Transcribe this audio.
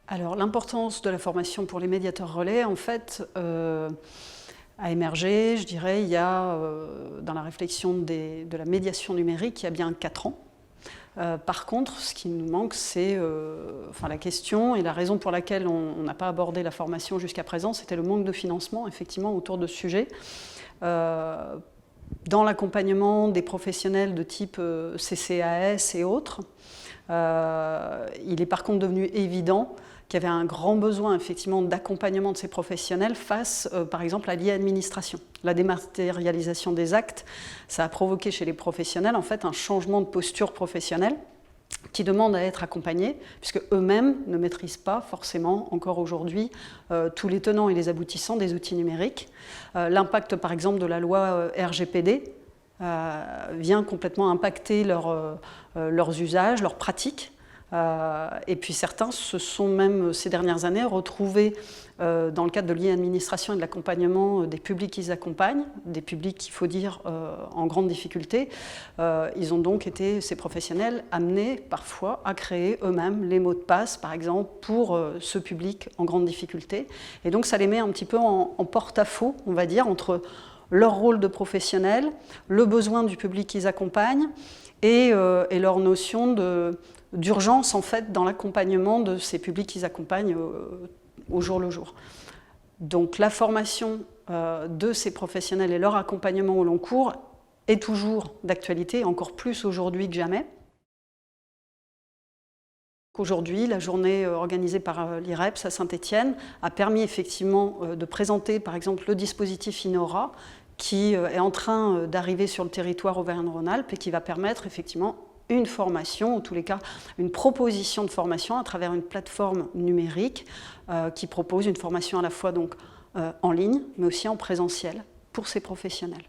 Alors l'importance de la formation pour les médiateurs relais, en fait, a émergé, je dirais, il y a dans la réflexion de la médiation numérique, il y a bien 4 ans. Par contre, ce qui nous manque, c'est la question et la raison pour laquelle on n'a pas abordé la formation jusqu'à présent, c'était le manque de financement, effectivement, autour de ce sujet. Dans l'accompagnement des professionnels de type CCAS et autres, il est par contre devenu évident qu'il y avait un grand besoin effectivement d'accompagnement de ces professionnels face par exemple à l'e-administration. La dématérialisation des actes, ça a provoqué chez les professionnels en fait un changement de posture professionnelle qui demande à être accompagnés, puisque eux-mêmes ne maîtrisent pas forcément encore aujourd'hui tous les tenants et les aboutissants des outils numériques. L'impact par exemple de la loi RGPD vient complètement impacter leurs usages, leurs pratiques. Et puis certains se sont même ces dernières années retrouvés dans le cadre de l'e-administration et de l'accompagnement des publics qu'ils accompagnent, des publics, il faut dire, en grande difficulté. Ils ont donc été, ces professionnels, amenés parfois à créer eux-mêmes les mots de passe, par exemple, pour ce public en grande difficulté. Et donc ça les met un petit peu en porte-à-faux, on va dire, entre leur rôle de professionnel, le besoin du public qu'ils accompagnent et leur notion d'urgence en fait dans l'accompagnement de ces publics qu'ils accompagnent au jour le jour. Donc la formation de ces professionnels et leur accompagnement au long cours est toujours d'actualité, encore plus aujourd'hui que jamais. Aujourd'hui, la journée organisée par l'IREPS à Saint-Étienne a permis effectivement de présenter par exemple le dispositif Inora qui est en train d'arriver sur le territoire Auvergne-Rhône-Alpes et qui va permettre effectivement une formation, en tous les cas une proposition de formation à travers une plateforme numérique qui propose une formation à la fois donc, en ligne mais aussi en présentiel pour ces professionnels.